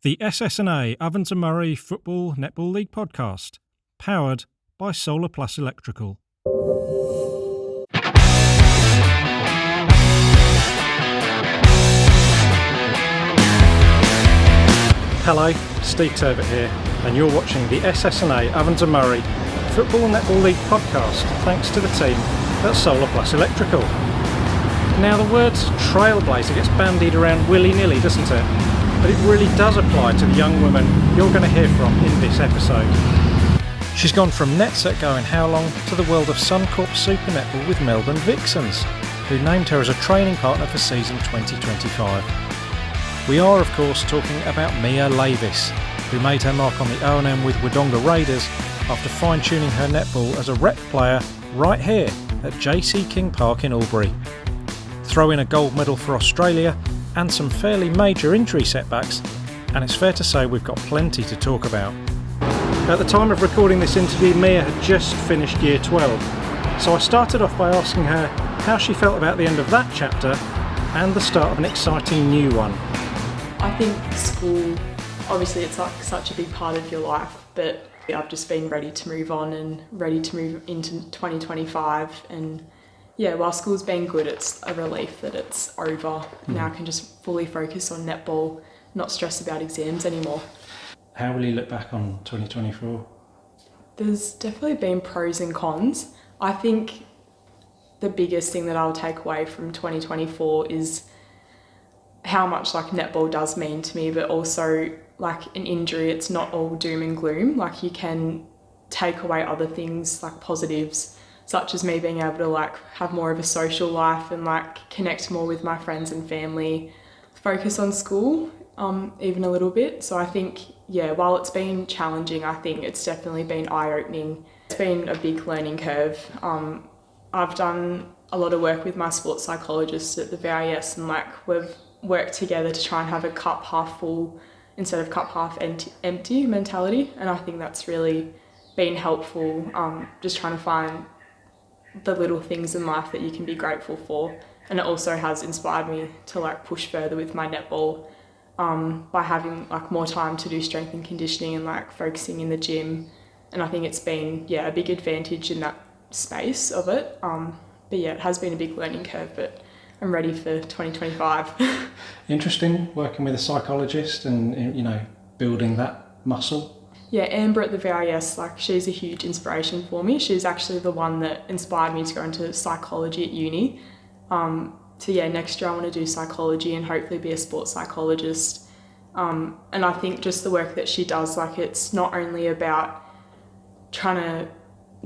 The SSNA Ovens and Murray Football Netball League podcast, powered by Solar Plus Electrical. Hello, Steve Turbot here, and you're watching the SSNA Ovens and Murray Football Netball League podcast, thanks to the team at Solar Plus Electrical. Now, the word trailblazer gets bandied around willy-nilly, doesn't it? But it really does apply to the young woman you're going to hear from in this episode. She's gone from NetSetGo in how long to the world of Suncorp Super Netball with Melbourne Vixens, who named her as a training partner for season 2025. We are, of course, talking about Mia Lavis, who made her mark on the O&M with Wodonga Raiders after fine-tuning her netball as a rep player right here at JC King Park in Albury. Throw in a gold medal for Australia and some fairly major injury setbacks, and it's fair to say we've got plenty to talk about. At the time of recording this interview, Mia had just finished Year 12, so I started off by asking her how she felt about the end of that chapter and the start of an exciting new one. I think school, obviously it's like such a big part of your life, but I've just been ready to move on and ready to move into 2025, and yeah, while school's been good, it's a relief that it's over. Now I can just fully focus on netball, not stress about exams anymore. How will you look back on 2024? There's definitely been pros and cons. I think the biggest thing that I'll take away from 2024 is how much like netball does mean to me, but also like an injury, it's not all doom and gloom. Like you can take away other things like positives, such as me being able to like have more of a social life and like connect more with my friends and family, focus on school even a little bit. So I think, yeah, while it's been challenging, I think it's definitely been eye-opening. It's been a big learning curve. I've done a lot of work with my sports psychologist at the VIS, and like we've worked together to try and have a cup half full instead of cup half empty mentality. And I think that's really been helpful, just trying to find the little things in life that you can be grateful for. And it also has inspired me to like push further with my netball by having like more time to do strength and conditioning and like focusing in the gym. And I think it's been, yeah, a big advantage in that space of it. But yeah, it has been a big learning curve, but I'm ready for 2025. Interesting working with a psychologist and, you know, building that muscle. Yeah, Amber at the VIS, like she's a huge inspiration for me. She's actually the one that inspired me to go into psychology at uni. So yeah, next year I want to do psychology and hopefully be a sports psychologist. And I think just the work that she does, like it's not only about trying to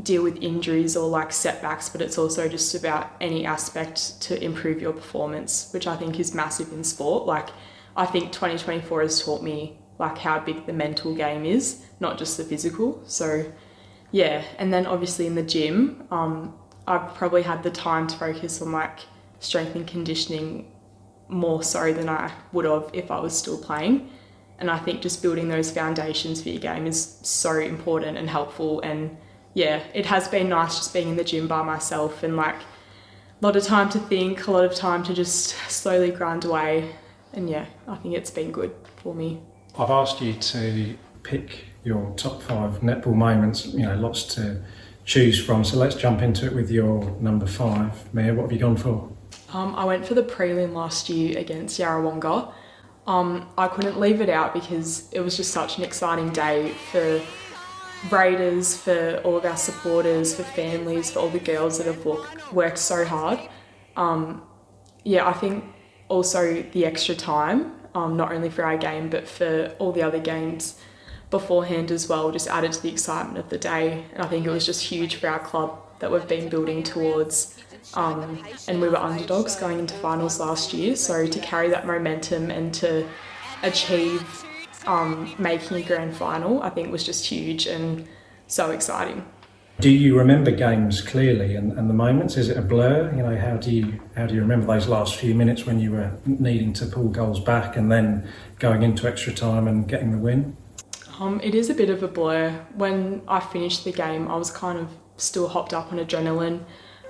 deal with injuries or like setbacks, but it's also just about any aspect to improve your performance, which I think is massive in sport. Like I think 2024 has taught me like how big the mental game is, not just the physical. So yeah, and then obviously in the gym, I've probably had the time to focus on like strength and conditioning more so than I would have if I was still playing. And I think just building those foundations for your game is so important and helpful. And yeah, it has been nice just being in the gym by myself and like a lot of time to think, a lot of time to just slowly grind away. And yeah, I think it's been good for me. I've asked you to pick your top 5 netball moments, you know, lots to choose from. So let's jump into it with your number 5. Mia, what have you gone for? I went for the prelim last year against Yarrawonga. I couldn't leave it out because it was just such an exciting day for Raiders, for all of our supporters, for families, for all the girls that have worked so hard. Yeah, I think also the extra time, not only for our game, but for all the other games beforehand as well, just added to the excitement of the day. And I think it was just huge for our club that we've been building towards. And we were underdogs going into finals last year. So to carry that momentum and to achieve making a grand final, I think was just huge and so exciting. Do you remember games clearly and the moments? Is it a blur? You know, how do you remember those last few minutes when you were needing to pull goals back and then going into extra time and getting the win? It is a bit of a blur. When I finished the game, I was kind of still hopped up on adrenaline.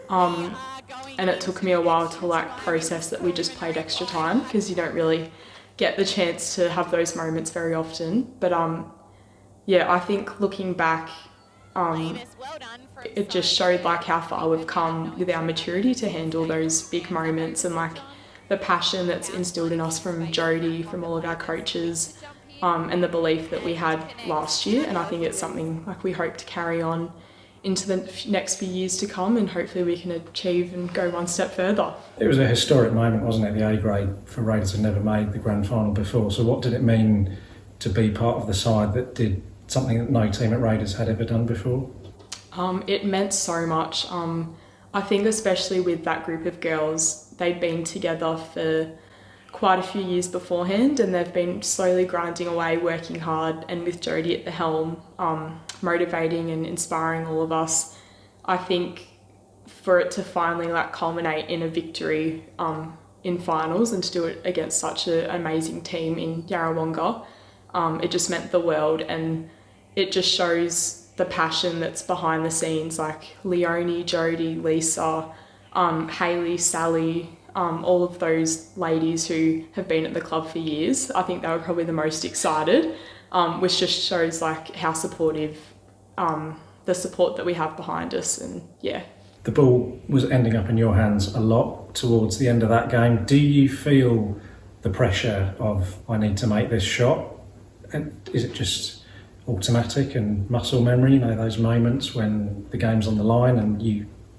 And it took me a while to like process that we just played extra time, because you don't really get the chance to have those moments very often. But yeah, I think looking back, it just showed like how far we've come with our maturity to handle those big moments, and like the passion that's instilled in us from Jodie, from all of our coaches, and the belief that we had last year. And I think it's something like we hope to carry on into the next few years to come, and hopefully we can achieve and go one step further. It was a historic moment, wasn't it? The A grade for Raiders had never made the grand final before. So what did it mean to be part of the side that did something that no team at Raiders had ever done before? It meant so much. I think especially with that group of girls, they'd been together for quite a few years beforehand, and they've been slowly grinding away, working hard, and with Jodie at the helm, motivating and inspiring all of us. I think for it to finally like culminate in a victory in finals, and to do it against such an amazing team in Yarrawonga, it just meant the world, and it just shows the passion that's behind the scenes, like Leonie, Jodie, Lisa, Hayley, Sally, all of those ladies who have been at the club for years. I think they were probably the most excited, which just shows like how supportive, the support that we have behind us. And yeah. The ball was ending up in your hands a lot towards the end of that game. Do you feel the pressure of, I need to make this shot? And is it just automatic and muscle memory, you know, those moments when the game's on the line and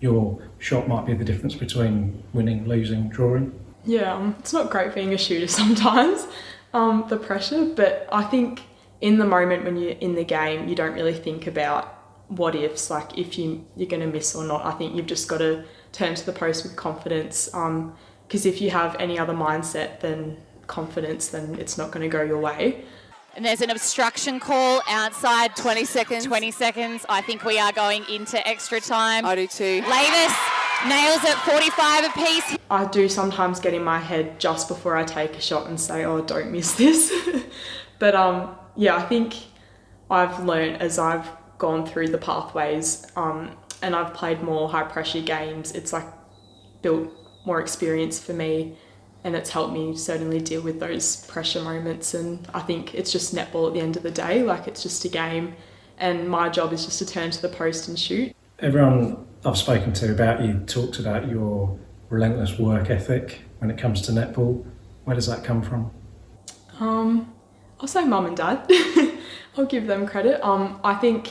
your shot might be the difference between winning, losing, drawing? Yeah, it's not great being a shooter sometimes, the pressure, but I think in the moment when you're in the game, you don't really think about what ifs, like if you're going to miss or not. I think you've just got to turn to the post with confidence, because if you have any other mindset than confidence, then it's not going to go your way. And there's an obstruction call outside. 20 seconds. 20 seconds. I think we are going into extra time. I do too. Lavis nails it, 45 apiece. I do sometimes get in my head just before I take a shot and say, oh, don't miss this. But yeah, I think I've learned as I've gone through the pathways, and I've played more high pressure games. It's like built more experience for me, and it's helped me certainly deal with those pressure moments. And I think it's just netball at the end of the day. Like, it's just a game, and my job is just to turn to the post and shoot. Everyone I've spoken to about you talked about your relentless work ethic when it comes to netball. Where does that come from? I'll say mum and dad. I'll give them credit. I think,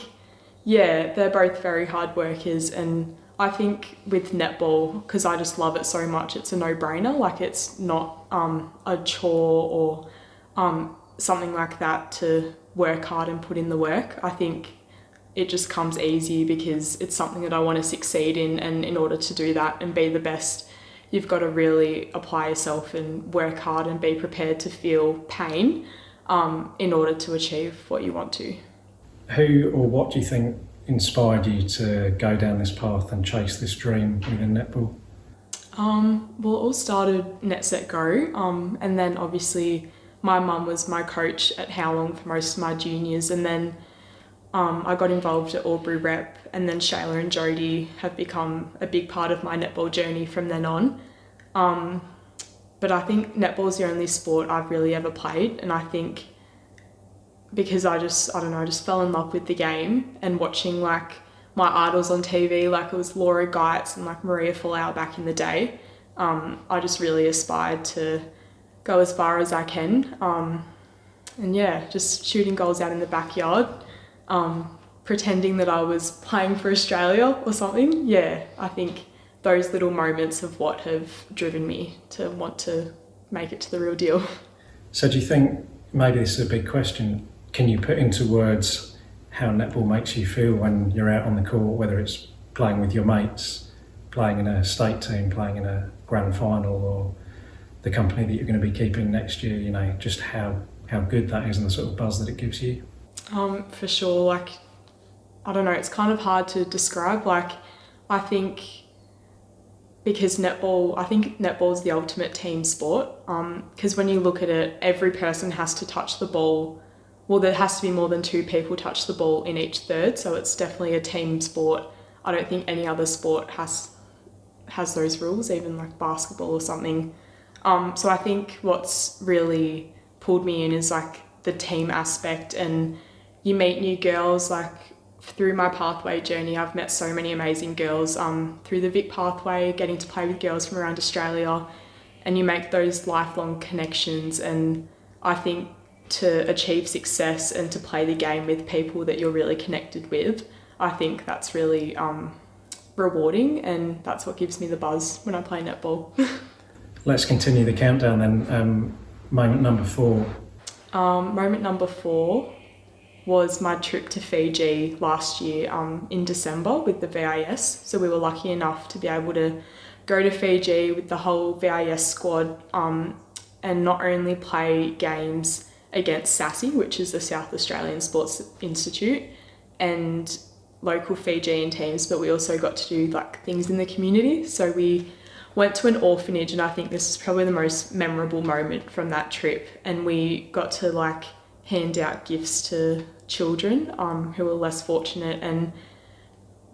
yeah, they're both very hard workers, and I think with netball, because I just love it so much, it's a no-brainer. Like, it's not a chore or something like that to work hard and put in the work. I think it just comes easy because it's something that I want to succeed in, and in order to do that and be the best, you've got to really apply yourself and work hard and be prepared to feel pain in order to achieve what you want to. Who or what do you think inspired you to go down this path and chase this dream within netball? Well, it all started NetSetGo, and then obviously my mum was my coach at Howlong for most of my juniors, and then I got involved at Albury Rep, and then Shayla and Jodie have become a big part of my netball journey from then on. But I think netball is the only sport I've really ever played, and I think because I just fell in love with the game, and watching like my idols on TV, like it was Laura Geitz and like Maria Folau back in the day. I just really aspired to go as far as I can. And yeah, just shooting goals out in the backyard, pretending that I was playing for Australia or something. Yeah, I think those little moments of what have driven me to want to make it to the real deal. So do you think, maybe this is a big question, can you put into words how netball makes you feel when you're out on the court, whether it's playing with your mates, playing in a state team, playing in a grand final, or the company that you're going to be keeping next year, you know, just how good that is and the sort of buzz that it gives you? For sure, like, I don't know, it's kind of hard to describe. Like, I think because I think netball is the ultimate team sport, because when you look at it, every person has to touch the ball. Well, there has to be more than two people touch the ball in each third, so it's definitely a team sport. I don't think any other sport has those rules, even like basketball or something. So I think what's really pulled me in is like the team aspect, and you meet new girls. Like through my pathway journey, I've met so many amazing girls through the Vic pathway, getting to play with girls from around Australia, and you make those lifelong connections. And I think to achieve success and to play the game with people that you're really connected with, I think that's really rewarding, and that's what gives me the buzz when I play netball. Let's continue the countdown then. Moment number 4. Moment number 4 was my trip to Fiji last year in December with the VIS. So we were lucky enough to be able to go to Fiji with the whole VIS squad and not only play games against SASI, which is the South Australian Sports Institute, and local Fijian teams, but we also got to do like things in the community. So we went to an orphanage, and I think this is probably the most memorable moment from that trip. And we got to like hand out gifts to children who were less fortunate and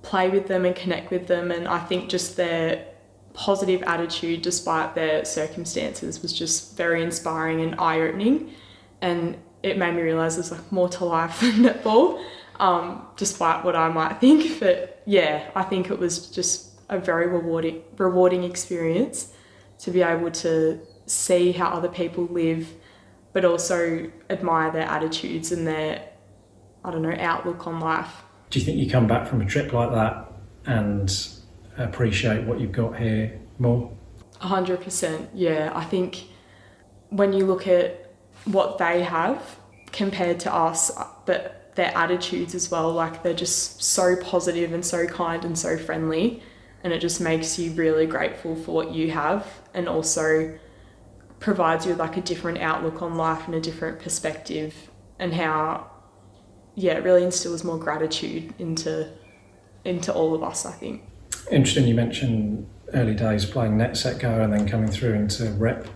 play with them and connect with them. And I think just their positive attitude despite their circumstances was just very inspiring and eye-opening. And it made me realise there's like more to life than netball, despite what I might think. But yeah, I think it was just a very rewarding experience to be able to see how other people live, but also admire their attitudes and their, outlook on life. Do you think you come back from a trip like that and appreciate what you've got here more? 100%, yeah. I think when you look at what they have compared to us, but their attitudes as well, like they're just so positive and so kind and so friendly, and it just makes you really grateful for what you have, and also provides you with like a different outlook on life and a different perspective, and how, yeah, it really instills more gratitude into all of us, I think. Interesting, you mentioned early days playing NetSetGo and then coming through into rep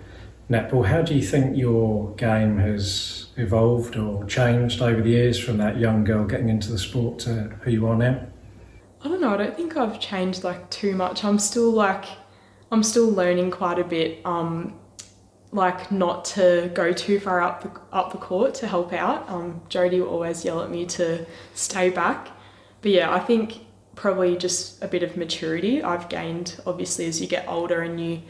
netball. How do you think your game has evolved or changed over the years from that young girl getting into the sport to who you are now? I don't know, I don't think I've changed like too much. I'm still learning quite a bit, like not to go too far up the court to help out. Jodie will always yell at me to stay back. But yeah, I think probably just a bit of maturity I've gained, obviously, as you get older and you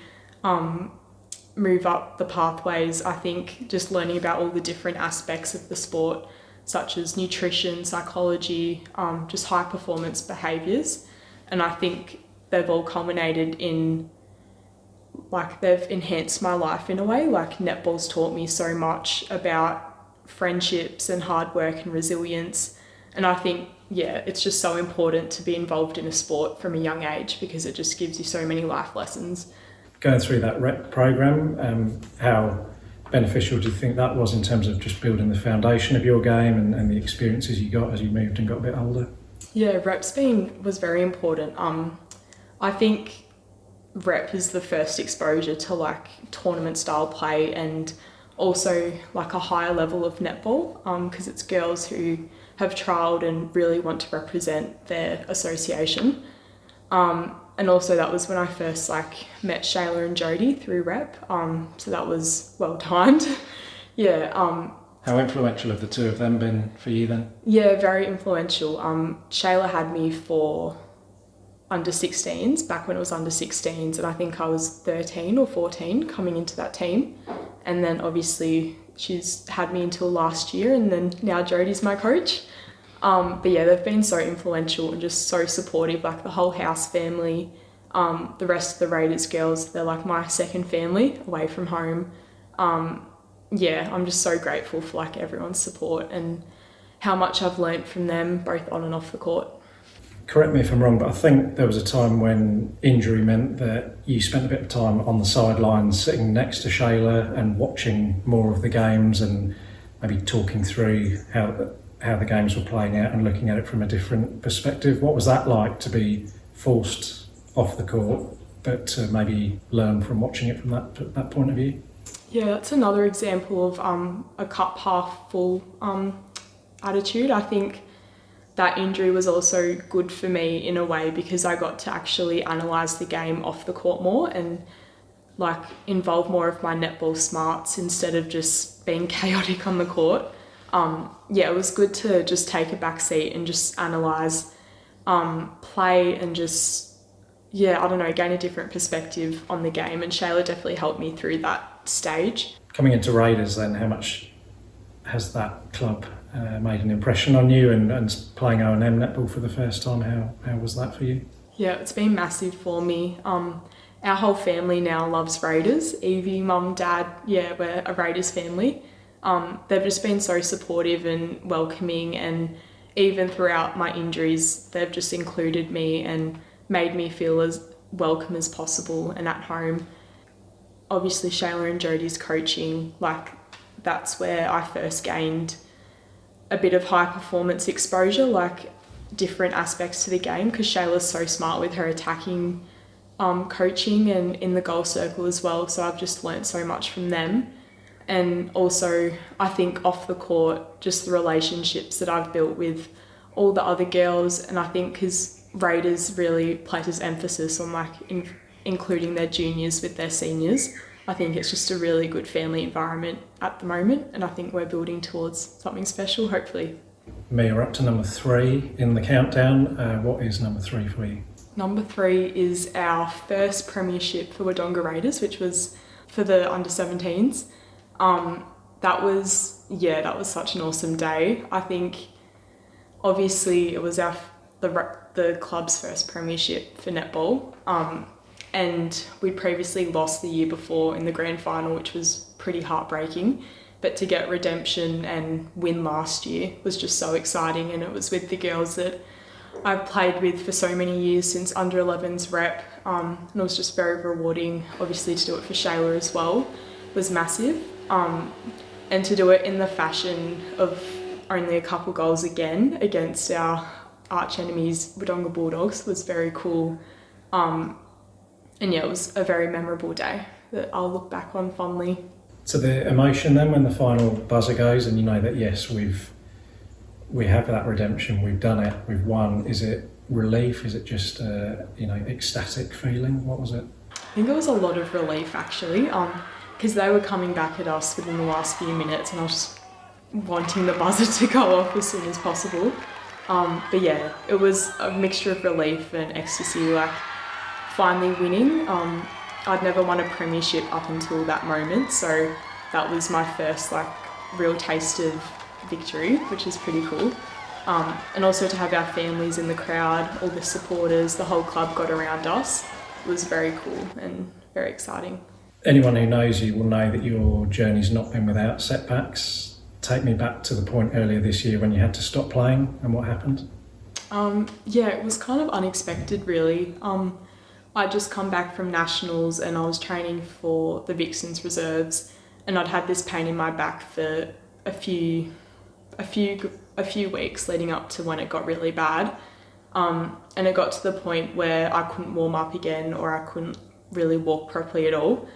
move up the pathways. I think just learning about all the different aspects of the sport, such as nutrition, psychology, just high performance behaviours. And I think they've all culminated in, like, they've enhanced my life in a way. Like, netball's taught me so much about friendships and hard work and resilience. And I think, yeah, it's just so important to be involved in a sport from a young age, because it just gives you so many life lessons. Going through that rep program, how beneficial do you think that was in terms of just building the foundation of your game and the experiences you got as you moved and got a bit older? Yeah, reps was very important. I think rep is the first exposure to like tournament style play, and also like a higher level of netball, because it's girls who have trialled and really want to represent their association. And also that was when I first met Shayla and Jodie through rep, so that was well timed. Yeah. How influential have the two of them been for you then? Yeah, very influential. Shayla had me for under 16s, back when it was under 16s, and I think I was 13 or 14 coming into that team. And then obviously she's had me until last year, and then now Jodie's my coach. But yeah, they've been so influential and just so supportive, like the whole house family, the rest of the Raiders girls, they're like my second family away from home. Yeah, I'm just so grateful for like everyone's support and how much I've learnt from them, both on and off the court. Correct me if I'm wrong, but I think there was a time when injury meant that you spent a bit of time on the sidelines sitting next to Shayla and watching more of the games and maybe talking through how the games were playing out and looking at it from a different perspective. What was that like, to be forced off the court, but to maybe learn from watching it from that point of view? Yeah, that's another example of a cup half full attitude. I think that injury was also good for me in a way, because I got to actually analyse the game off the court more, and like involve more of my netball smarts instead of just being chaotic on the court. Yeah, it was good to just take a back seat and just analyse play and just, I don't know, gain a different perspective on the game. And Shayla definitely helped me through that stage. Coming into Raiders then, how much has that club made an impression on you, and playing O&M netball for the first time, how was that for you? Yeah, it's been massive for me. Our whole family now loves Raiders. Evie, mum, dad, we're a Raiders family. They've just been so supportive and welcoming, and even throughout my injuries, they've just included me and made me feel as welcome as possible and at home. Obviously, Shayla and Jodie's coaching, like that's where I first gained a bit of high performance exposure, like different aspects to the game, because Shayla's so smart with her attacking coaching and in the goal circle as well. So I've just learnt so much from them. And also, I think off the court, just the relationships that I've built with all the other girls. And I think because Raiders really places emphasis on like including their juniors with their seniors, I think it's just a really good family environment at the moment. And I think we're building towards something special, hopefully. Mia, up to number 3 in the countdown. What is number 3 for you? Number 3 is our first premiership for Wodonga Raiders, which was for the under-17s. That was such an awesome day. I think obviously it was the club's first premiership for netball, and we'd previously lost the year before in the grand final, which was pretty heartbreaking. But to get redemption and win last year was just so exciting, and it was with the girls that I've played with for so many years since under 11s rep, and it was just very rewarding. Obviously to do it for Shayla as well was massive. And to do it in the fashion of only a couple goals again against our arch enemies, Wodonga Bulldogs, was very cool. And it was a very memorable day that I'll look back on fondly. So the emotion then when the final buzzer goes and you know that yes, we have that redemption, we've done it, we've won. Is it relief? Is it just ecstatic feeling? What was it? I think it was a lot of relief actually. Because they were coming back at us within the last few minutes and I was just wanting the buzzer to go off as soon as possible. But yeah, it was a mixture of relief and ecstasy, like finally winning. I'd never won a premiership up until that moment, so that was my first like real taste of victory, which is pretty cool. And also to have our families in the crowd, all the supporters, the whole club got around us. It was very cool and very exciting. Anyone who knows you will know that your journey's not been without setbacks. Take me back to the point earlier this year when you had to stop playing and what happened. It was kind of unexpected really. I'd just come back from nationals and I was training for the Vixens reserves, and I'd had this pain in my back for a few weeks leading up to when it got really bad. And it got to the point where I couldn't warm up again, or I couldn't really walk properly at all.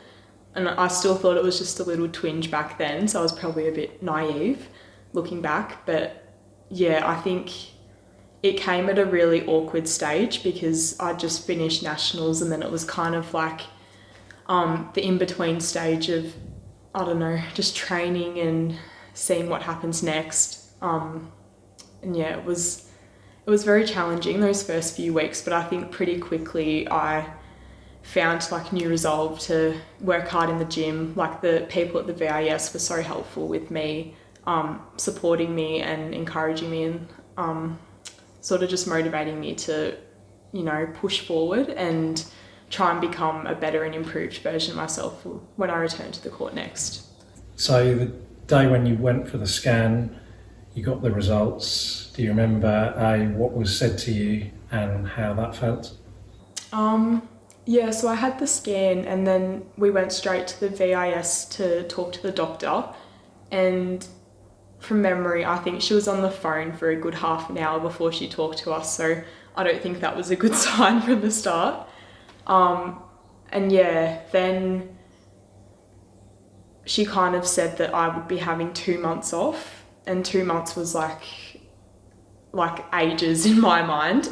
And I still thought it was just a little twinge back then, so I was probably a bit naive looking back. But yeah, I think it came at a really awkward stage because I just finished nationals, and then it was kind of like the in-between stage of, I don't know, just training and seeing what happens next. It was very challenging those first few weeks, but I think pretty quickly I found like new resolve to work hard in the gym. Like the people at the VIS were so helpful with me, supporting me and encouraging me, and sort of just motivating me to, push forward and try and become a better and improved version of myself when I return to the court next. So the day when you went for the scan, you got the results. Do you remember what was said to you and how that felt? So I had the scan, and then we went straight to the VIS to talk to the doctor, and from memory I think she was on the phone for a good half an hour before she talked to us, so I don't think that was a good sign from the start. Then she kind of said that I would be having 2 months off, and 2 months was like ages in my mind,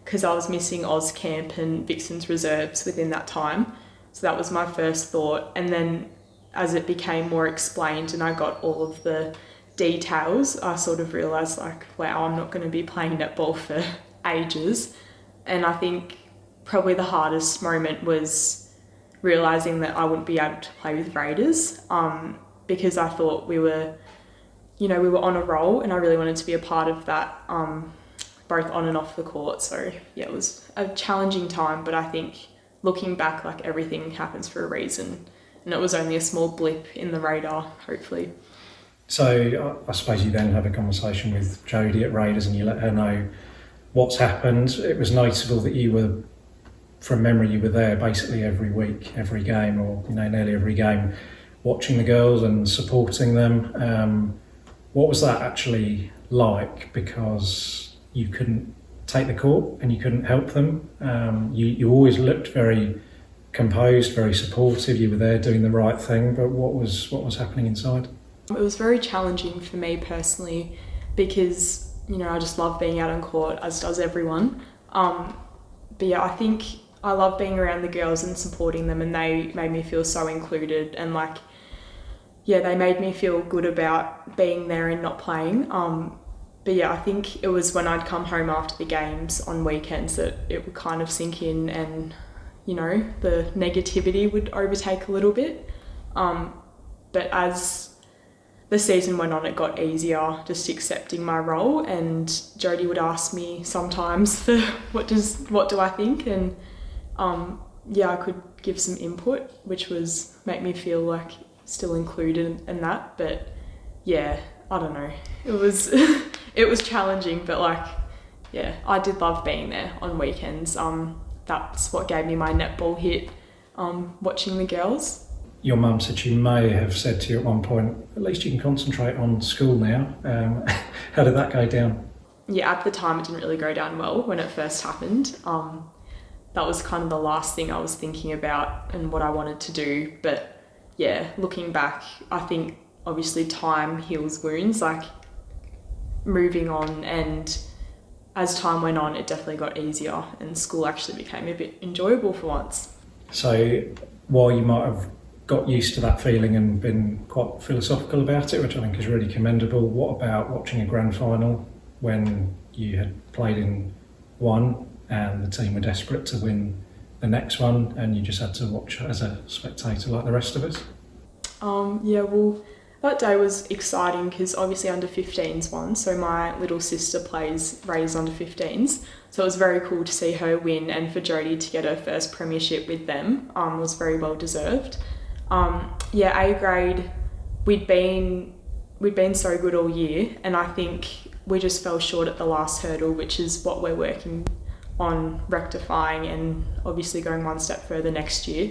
because I was missing Oz Camp and Vixens reserves within that time. So that was my first thought. And then as it became more explained and I got all of the details, I sort of realised like, wow, I'm not going to be playing netball for ages. And I think probably the hardest moment was realising that I wouldn't be able to play with Raiders, because I thought we were on a roll and I really wanted to be a part of that, both on and off the court. So yeah, it was a challenging time, but I think looking back, like everything happens for a reason, and it was only a small blip in the radar, hopefully. So I suppose you then have a conversation with Jodie at Raiders and you let her know what's happened. It was notable that you were, from memory, you were there basically every week, every game, or nearly every game, watching the girls and supporting them. What was that actually like? Because you couldn't take the court and you couldn't help them. You always looked very composed, very supportive. You were there doing the right thing. But what was happening inside? It was very challenging for me personally because I just love being out on court, as does everyone. But yeah, I think I love being around the girls and supporting them, and they made me feel so included, and they made me feel good about being there and not playing. But yeah, I think it was when I'd come home after the games on weekends that it would kind of sink in, and the negativity would overtake a little bit. But as the season went on, it got easier just accepting my role, and Jodie would ask me sometimes for what do I think, and I could give some input, which was make me feel like still included in that. But yeah, I don't know, it was it was challenging, but I did love being there on weekends. That's what gave me my netball hit, watching the girls. Your mum said she may have said to you at one point, at least you can concentrate on school now. How did that go down? Yeah, at the time it didn't really go down well when it first happened. That was kind of the last thing I was thinking about and what I wanted to do. But yeah, looking back, I think obviously time heals wounds, moving on, and as time went on, it definitely got easier and school actually became a bit enjoyable for once. So while you might have got used to that feeling and been quite philosophical about it, which I think is really commendable, what about watching a grand final when you had played in one and the team were desperate to win the next one and you just had to watch as a spectator like the rest of us? That day was exciting because obviously under 15s won, so my little sister plays Raiders under 15s, so it was very cool to see her win, and for Jodie to get her first premiership with them was very well deserved. A grade, we'd been so good all year, and I think we just fell short at the last hurdle, which is what we're working on rectifying and obviously going one step further next year.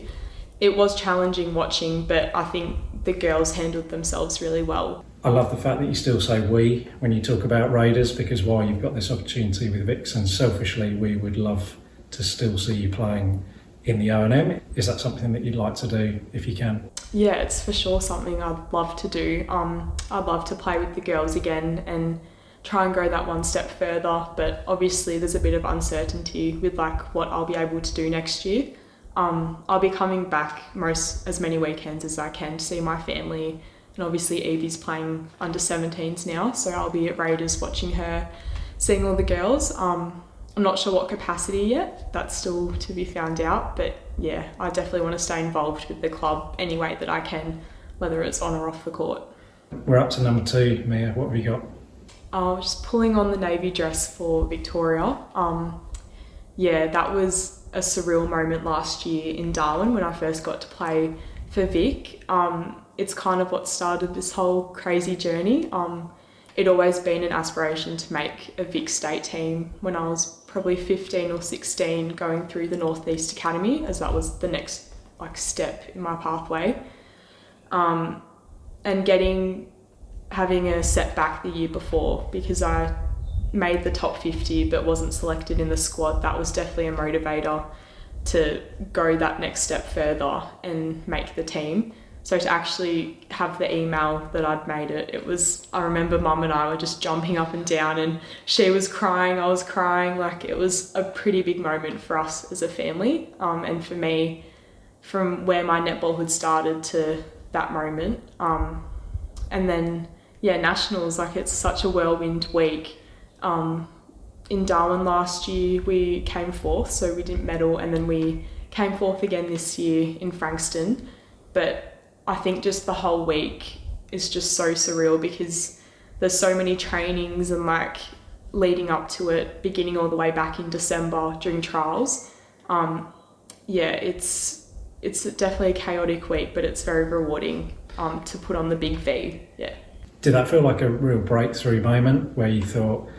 It was challenging watching, but I think the girls handled themselves really well. I love the fact that you still say we when you talk about Raiders, because while you've got this opportunity with Vixens, selfishly we would love to still see you playing in the O&M. Is that something that you'd like to do if you can? Yeah, it's for sure something I'd love to do. I'd love to play with the girls again and try and go that one step further, but obviously there's a bit of uncertainty with what I'll be able to do next year. I'll be coming back as many weekends as I can to see my family, and obviously Evie's playing under 17s now, so I'll be at Raiders watching her, seeing all the girls. I'm not sure what capacity yet, that's still to be found out, but yeah, I definitely want to stay involved with the club any way that I can, whether it's on or off the court. We're up to number 2, Mia, what have you got? Just pulling on the navy dress for Victoria. That was a surreal moment last year in Darwin when I first got to play for Vic. It's kind of what started this whole crazy journey. It'd always been an aspiration to make a Vic state team when I was probably 15 or 16, going through the Northeast Academy, as that was the next step in my pathway. And having a setback the year before because I made the top 50 but wasn't selected in the squad, that was definitely a motivator to go that next step further and make the team. So to actually have the email that I'd made it was, I remember Mum and I were just jumping up and down, and she was crying, I was crying. It was a pretty big moment for us as a family, and for me from where my netball had started to that moment. And then, nationals, like it's such a whirlwind week. In Darwin last year, we came fourth, so we didn't medal, and then we came fourth again this year in Frankston. But I think just the whole week is just so surreal because there's so many trainings and like leading up to it, beginning all the way back in December during trials. It's definitely a chaotic week, but it's very rewarding to put on the big V. Yeah. Did that feel like a real breakthrough moment where you thought,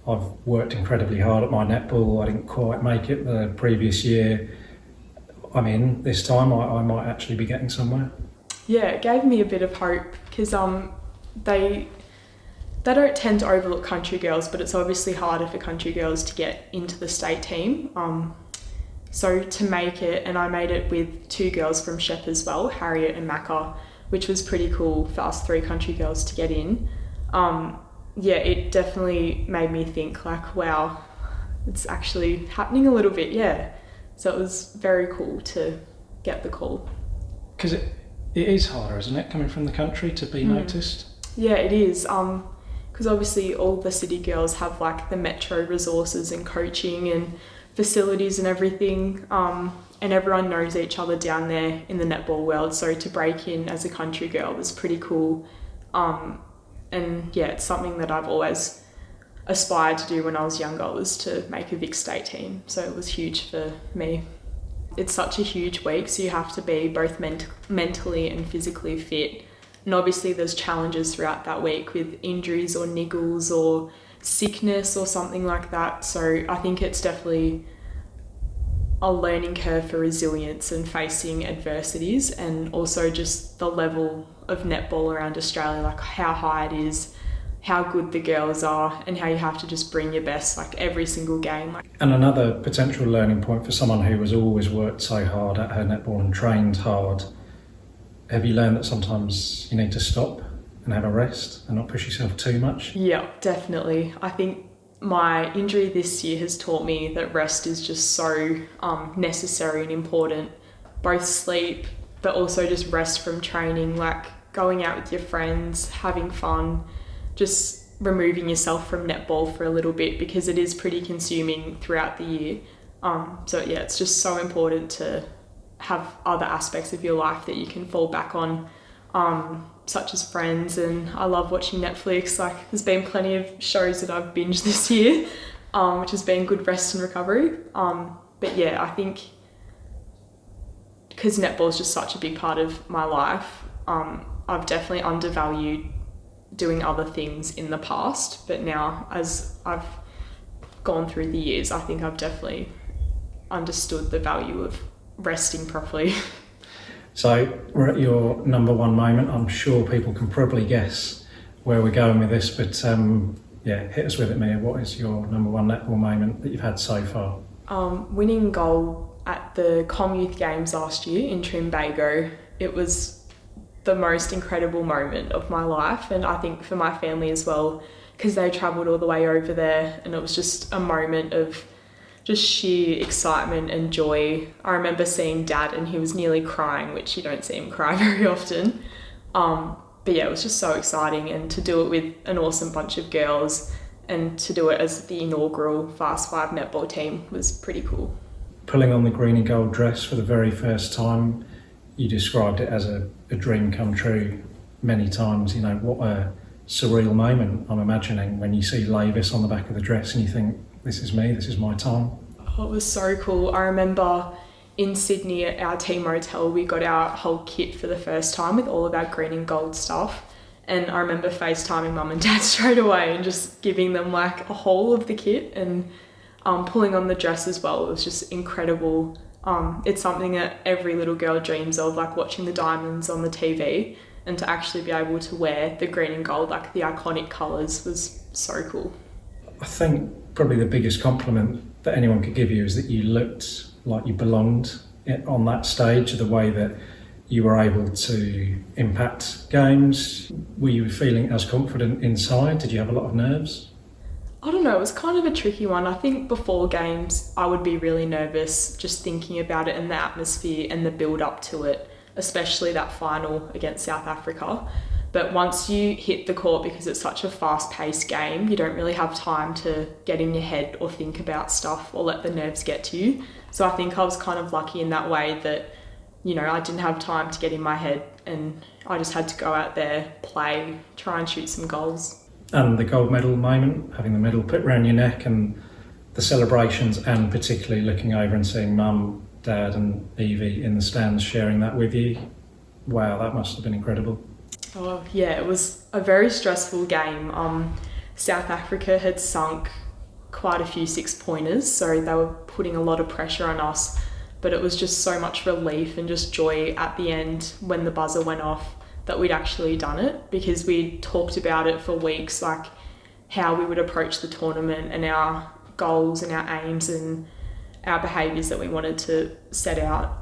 I've worked incredibly hard at my netball, I didn't quite make it the previous year, I'm in this time, I might actually be getting somewhere? Yeah, it gave me a bit of hope because they don't tend to overlook country girls, but it's obviously harder for country girls to get into the state team. So to make it, and I made it with 2 girls from Shep as well, Harriet and Macca, which was pretty cool for us 3 country girls to get in. It definitely made me think like, wow, it's actually happening a little bit, yeah. So it was very cool to get the call. Because it is harder, isn't it, coming from the country to be noticed? Yeah, it is. Because obviously all the city girls have like the metro resources and coaching and facilities and everything, and everyone knows each other down there in the netball world, so to break in as a country girl was pretty cool. It's something that I've always aspired to do when I was younger, was to make a Vic state team, so it was huge for me. It's such a huge week, so you have to be both mentally and physically fit, and obviously there's challenges throughout that week with injuries or niggles or sickness or something like that. So I think it's definitely a learning curve for resilience and facing adversities, and also just the level of netball around Australia, like how high it is, how good the girls are, and how you have to just bring your best like every single game. And another potential learning point for someone who has always worked so hard at her netball and trained hard, have you learned that sometimes you need to stop and have a rest and not push yourself too much? Yeah, definitely. I think my injury this year has taught me that rest is just so necessary and important. Both sleep, but also just rest from training, like going out with your friends, having fun, just removing yourself from netball for a little bit, because it is pretty consuming throughout the year. It's just so important to have other aspects of your life that you can fall back on, such as friends. And I love watching Netflix. Like there's been plenty of shows that I've binged this year, which has been good rest and recovery. I think because netball is just such a big part of my life, I've definitely undervalued doing other things in the past, but now as I've gone through the years, I think I've definitely understood the value of resting properly. So we're at your number one moment. I'm sure people can probably guess where we're going with this, but hit us with it, Mia. What is your number one netball moment that you've had so far? Winning goal at the Commonwealth Games last year in Trinbago. It was the most incredible moment of my life, and I think for my family as well, because they travelled all the way over there, and it was just a moment of just sheer excitement and joy. I remember seeing Dad and he was nearly crying, which you don't see him cry very often. It was just so exciting, and to do it with an awesome bunch of girls and to do it as the inaugural Fast 5 netball team was pretty cool. Pulling on the green and gold dress for the very first time, you described it as a dream come true many times. You know, what a surreal moment I'm imagining when you see Lavis on the back of the dress and you think, this is me, this is my time. Oh, it was so cool. I remember in Sydney at our team hotel, we got our whole kit for the first time with all of our green and gold stuff. And I remember FaceTiming Mum and Dad straight away and just giving them like a haul of the kit and pulling on the dress as well. It was just incredible. It's something that every little girl dreams of, like watching the diamonds on the TV, and to actually be able to wear the green and gold, like the iconic colours, was so cool. I think probably the biggest compliment that anyone could give you is that you looked like you belonged on that stage, the way that you were able to impact games. Were you feeling as confident inside? Did you have a lot of nerves? I don't know, it was kind of a tricky one. I think before games, I would be really nervous just thinking about it and the atmosphere and the build up to it, especially that final against South Africa. But once you hit the court, because it's such a fast-paced game, you don't really have time to get in your head or think about stuff or let the nerves get to you. So I think I was kind of lucky in that way that, you know, I didn't have time to get in my head and I just had to go out there, play, try and shoot some goals. And the gold medal moment, having the medal put around your neck and the celebrations, and particularly looking over and seeing Mum, Dad and Evie in the stands sharing that with you. Wow, that must have been incredible. Oh yeah, it was a very stressful game. South Africa had sunk quite a few 6-pointers, so they were putting a lot of pressure on us, but it was just so much relief and just joy at the end when the buzzer went off that we'd actually done it, because we'd talked about it for weeks, like how we would approach the tournament and our goals and our aims and our behaviours that we wanted to set out.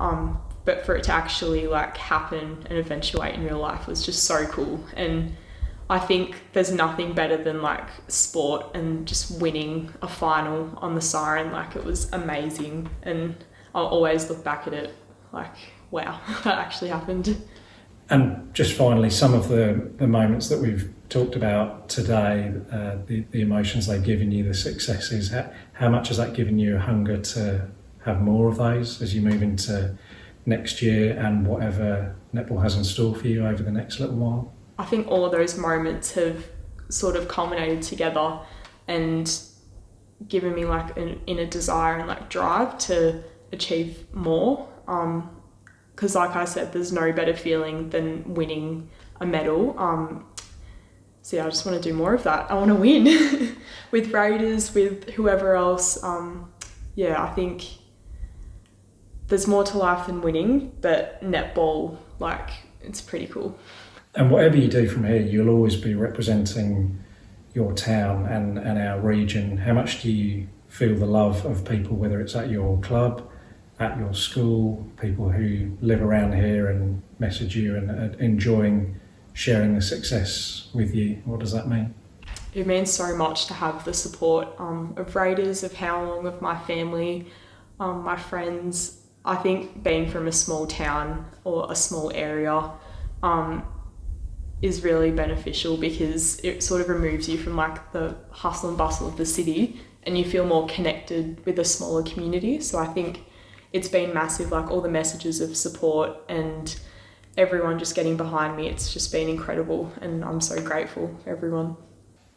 But for it to actually like happen and eventuate in real life was just so cool. And I think there's nothing better than like sport and just winning a final on the siren. Like, it was amazing, and I'll always look back at it like, wow, that actually happened. And just finally, some of the moments that we've talked about today, the emotions they've given you, the successes, how much has that given you a hunger to have more of those as you move into next year and whatever netball has in store for you over the next little while? I think all of those moments have sort of culminated together and given me like an inner desire and like drive to achieve more. Because like I said, there's no better feeling than winning a medal. So yeah, I just want to do more of that. I want to win with Raiders, with whoever else. Yeah, I think there's more to life than winning, but netball, like, it's pretty cool. And whatever you do from here, you'll always be representing your town and our region. How much do you feel the love of people, whether it's at your club, at your school, people who live around here and message you and enjoying sharing the success with you? What does that mean? It means so much to have the support of Raiders, of how long, of my family, my friends. I think being from a small town or a small area is really beneficial, because it sort of removes you from like the hustle and bustle of the city and you feel more connected with a smaller community. So I think it's been massive, like all the messages of support and everyone just getting behind me. It's just been incredible, and I'm so grateful for everyone.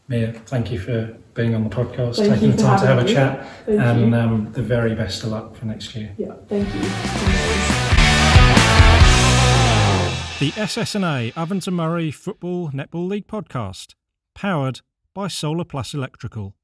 Mia, thank you for being on the podcast, taking the time to have a chat, and the very best of luck for next year. Yeah, thank you. The SSNA Avon Murray Football Netball League podcast, powered by Solar Plus Electrical.